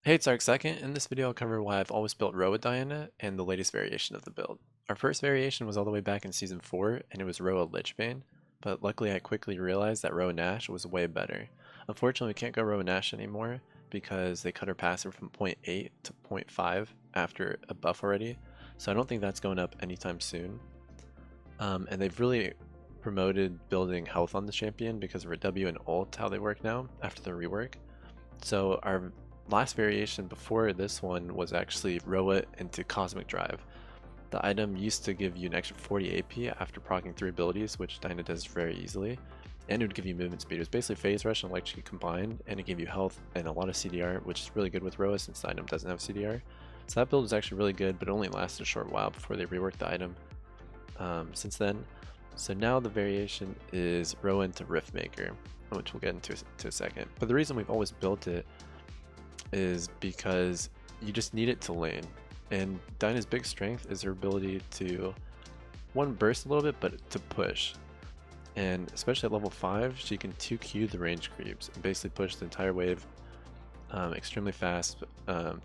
Hey, it's Second. In this video, I'll cover why I've always built ROA Diana and the latest variation of the build. Our first variation was all the way back in Season 4, and it was ROA Lichbane, but luckily I quickly realized that ROA Nash was way better. Unfortunately, we can't go ROA Nash anymore because they cut her passive from 0.8 to 0.5 after a buff already, so I don't think that's going up anytime soon. And they've really promoted building health on the champion because of her W and ult, how they work now after the rework. So our last variation before this one was actually Roa into Cosmic Drive. The item used to give you an extra 40 AP after proccing 3 abilities, which Dyna does very easily, and it would give you movement speed. It was basically Phase Rush and Electric combined, and it gave you health and a lot of CDR, which is really good with Roa since the item doesn't have CDR. So that build was actually really good, but it only lasted a short while before they reworked the item since then. So now the variation is Roa into Riftmaker, which we'll get into a second. But the reason we've always built it is because you just need it to lane. And Dyna's big strength is her ability to, one, burst a little bit, but to push. And especially at level 5, she can 2Q the range creeps and basically push the entire wave extremely fast,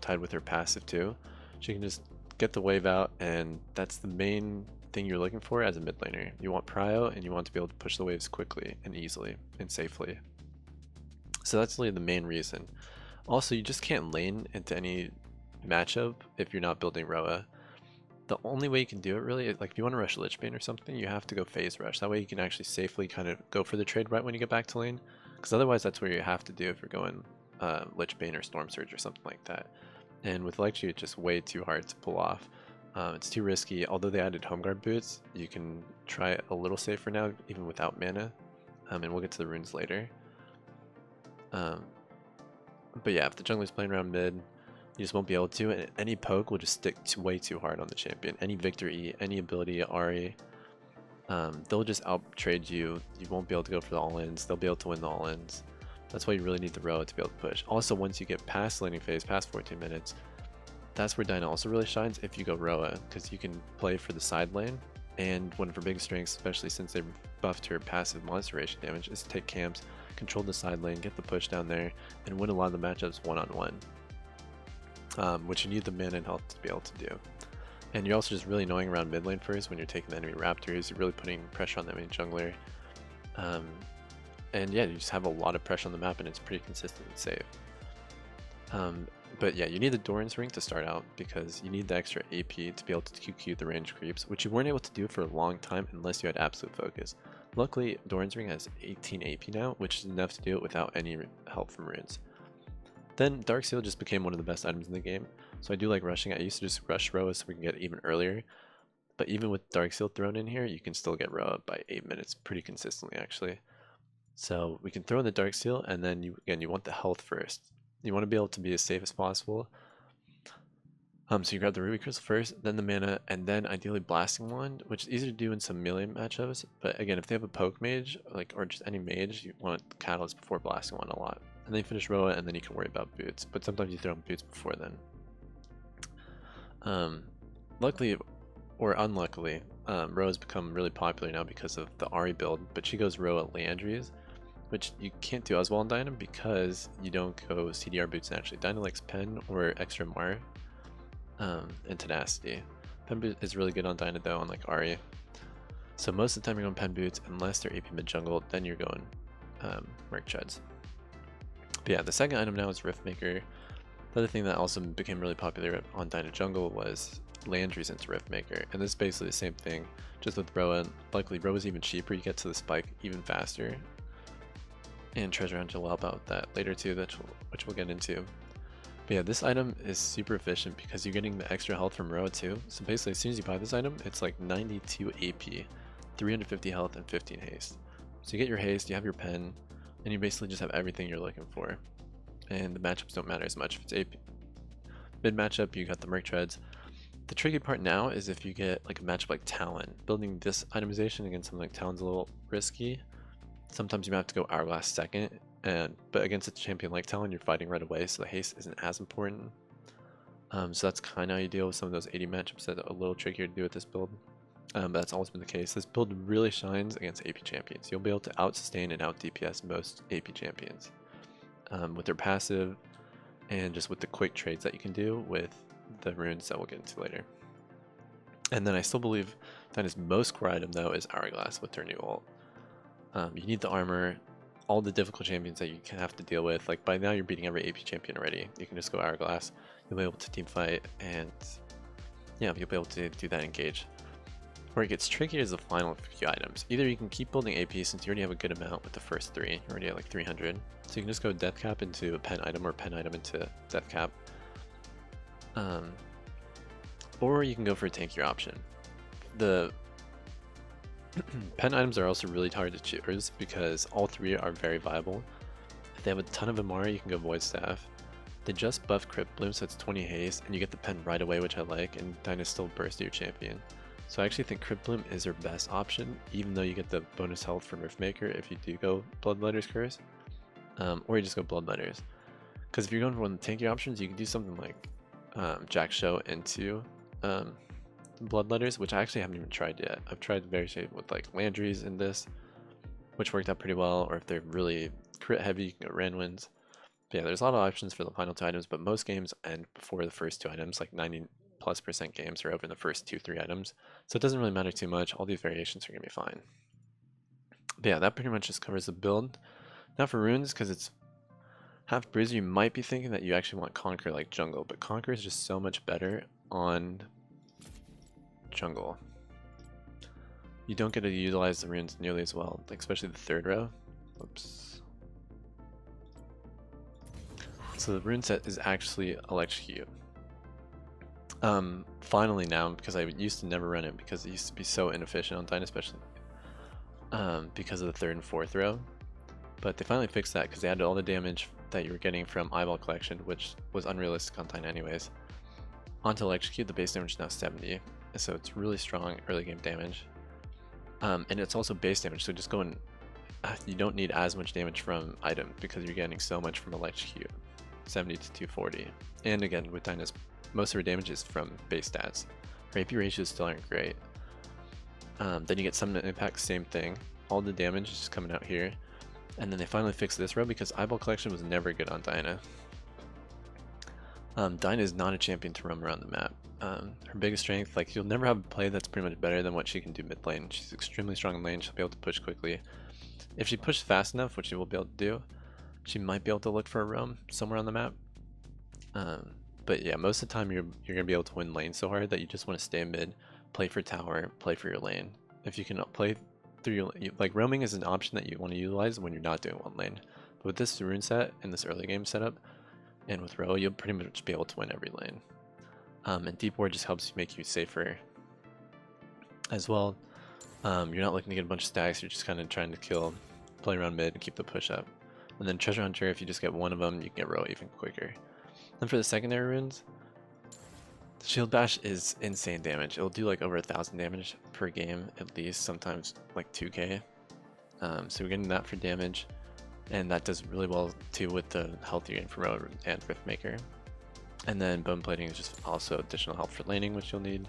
tied with her passive too. She can just get the wave out, and that's the main thing you're looking for as a mid laner. You want prio, and you want to be able to push the waves quickly and easily and safely. So that's really the main reason. Also, you just can't lane into any matchup if you're not building Roa. The only way you can do it really is, like, if you want to rush Lichbane or something, you have to go phase rush. That way you can actually safely kind of go for the trade right when you get back to lane. Because otherwise that's where you have to do if you're going Lichbane or Storm Surge or something like that. And with Electro, it's just way too hard to pull off. It's too risky. Although they added Home Guard boots, you can try it a little safer now, even without mana. And we'll get to the runes later. But yeah, if the jungler's playing around mid, you just won't be able to, and any poke will just stick way too hard on the champion. Any Victor E, any ability Ari, they'll just out trade you. You won't be able to go for the all-ins. They'll be able to win the all-ins. That's why you really need the Roa to be able to push. Also, once you get past laning phase, past 14 minutes, that's where Dyna also really shines if you go Roa, because you can play for the side lane, and one of her biggest strengths, especially since they buffed her passive monster ration damage, is to take camps, control the side lane, get the push down there, and win a lot of the matchups one-on-one, which you need the mana and health to be able to do. And you're also just really annoying around mid lane first when you're taking the enemy raptors. You're really putting pressure on the enemy jungler. And yeah, you just have a lot of pressure on the map, and it's pretty consistent and safe. But yeah, you need the Doran's Ring to start out because you need the extra AP to be able to QQ the range creeps, which you weren't able to do for a long time unless you had absolute focus. Luckily, Doran's Ring has 18 AP now, which is enough to do it without any help from runes. Then Dark Seal just became one of the best items in the game, so I do like rushing. I used to just rush Roa so we can get even earlier, but even with Dark Seal thrown in here, you can still get Roa by 8 minutes pretty consistently actually. So we can throw in the Dark Seal, and then you want the health first. You want to be able to be as safe as possible. So you grab the Ruby Crystal first, then the mana, and then ideally Blasting Wand, which is easy to do in some melee matchups. But again, if they have a poke mage, or just any mage, you want Catalyst before Blasting Wand a lot. And then you finish Roa, and then you can worry about boots. But sometimes you throw in boots before then. Luckily, or unluckily, Roa's become really popular now because of the Ari build, but she goes Roa Leandries, which you can't do as well in Dyna because you don't go CDR boots naturally. Dyna likes Pen or Extra Mar and Tenacity. Pen boot is really good on Dyna though, unlike Ari. So most of the time you're going Pen boots unless they're AP mid jungle, then you're going Merc Treads. But yeah, the second item now is Riftmaker. The other thing that also became really popular on Dyna jungle was Landry's into Riftmaker, and this is basically the same thing, just with Roa. Luckily, Roa's even cheaper, you get to the spike even faster. And Treasure Hunt will help out with that later too, which we'll get into. But yeah, this item is super efficient because you're getting the extra health from Roa too. So basically, as soon as you buy this item, it's like 92 AP, 350 health, and 15 haste. So you get your haste, you have your pen, and you basically just have everything you're looking for. And the matchups don't matter as much. If it's AP mid matchup, you got the Merc Treads. The tricky part now is if you get like a matchup like Talon. Building this itemization against something like Talon's a little risky. Sometimes you might have to go Hourglass second, but against a champion like Talon, you're fighting right away, so the haste isn't as important. So that's kind of how you deal with some of those 80 matchups that are a little trickier to do with this build. But that's always been the case. This build really shines against AP champions. You'll be able to out sustain and out DPS most AP champions with their passive and just with the quick trades that you can do with the runes that we'll get into later. And then I still believe Dinah's most core item though is Hourglass with her new ult. You need the armor, all the difficult champions that you can have to deal with. Like by now you're beating every AP champion already. You can just go Hourglass. You'll be able to team fight, and yeah, you'll be able to do that engage. Where it gets tricky is the final few items. Either you can keep building AP since you already have a good amount with the first 3. You're already at like 300. So you can just go Death Cap into a pen item or pen item into Death Cap. Or you can go for a tankier option. The pen items are also really hard to choose because all 3 are very viable. If they have a ton of Amara, you can go Void Staff. They just buffed Crypt Bloom, so it's 20 haste, and you get the pen right away, which I like, and Dinah still bursts your champion. So I actually think Crypt Bloom is your best option, even though you get the bonus health from Riftmaker if you do go Bloodletter's Curse, or you just go Bloodletters. Because if you're going for one of the tanky options, you can do something like Jack Show into Bloodletters, which I actually haven't even tried yet. I've tried very safe with like Landry's in this, which worked out pretty well, or if they're really crit heavy, you can go Ranwins. But yeah, there's a lot of options for the final 2 items, but most games end before the first 2 items, like 90+% games are over in the first 2-3 items. So it doesn't really matter too much. All these variations are going to be fine. But yeah, that pretty much just covers the build. Now for runes, because it's half bruiser, you might be thinking that you actually want Conquer like jungle, but Conquer is just so much better on jungle. You don't get to utilize the runes nearly as well, like especially the 3rd row. Oops. So the rune set is actually Electrocute. Finally now, because I used to never run it because it used to be so inefficient on Dyna, especially because of the 3rd and 4th row. But they finally fixed that because they added all the damage that you were getting from Eyeball Collection, which was unrealistic on Dyna anyways, onto Electrocute. The base damage is now 70, so it's really strong early game damage. And it's also base damage, so just going, you don't need as much damage from item because you're getting so much from Electrocute. 70 to 240, and again with Dyna's most of her damage is from base stats. Her AP ratios still aren't great. Then you get some impact, same thing. All the damage is just coming out here, and then they finally fixed this row because Eyeball Collection was never good on Dyna. Dyna is not a champion to roam around the map. Her biggest strength, like you'll never have a play that's pretty much better than what she can do mid lane. She's extremely strong in lane. She'll be able to push quickly. If she pushes fast enough, which she will be able to do, she might be able to look for a roam somewhere on the map. But yeah, most of the time you're gonna be able to win lane so hard that you just want to stay mid, play for tower, play for your lane. If you can play through your like roaming is an option that you want to utilize when you're not doing one lane. But with this rune set and this early game setup, and with ROA, you'll pretty much be able to win every lane. And deep ward just helps make you safer as well. You're not looking to get a bunch of stacks. You're just kind of trying to play around mid and keep the push up. And then Treasure Hunter, if you just get one of them, you can get ROA even quicker. And for the secondary runes, Shield Bash is insane damage. It'll do like over 1,000 damage per game at least, sometimes like 2k. So we're getting that for damage, and that does really well too with the health you're getting from ROA and Riftmaker. And then Bone Plating is just also additional help for laning, which you'll need.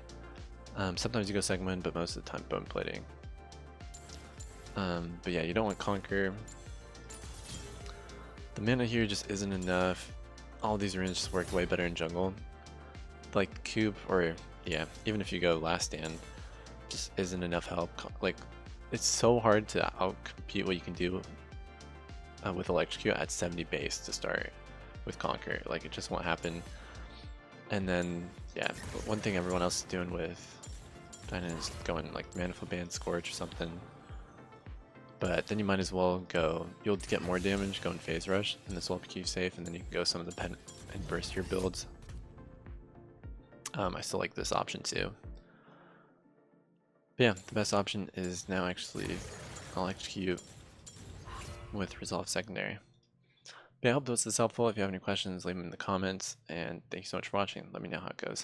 Sometimes you go Second Wind, but most of the time Bone Plating. But yeah, you don't want Conquer. The mana here just isn't enough. All these runes just work way better in jungle. Like Cube, or yeah, even if you go Last Stand, just isn't enough help. Like, it's so hard to outcompete what you can do with Electrocute at 70 base to start with Conquer. Like, it just won't happen. And then, yeah, one thing everyone else is doing with Dyna is going like Manifold Band, Scorch or something. But then you might as well go, you'll get more damage, go in Phase Rush, and this will keep you safe, and then you can go some of the pen and burst your builds. I still like this option too. But yeah, the best option is now actually Electrocute with Resolve Secondary. But yeah, I hope this is helpful. If you have any questions, leave them in the comments, and thank you so much for watching. Let me know how it goes.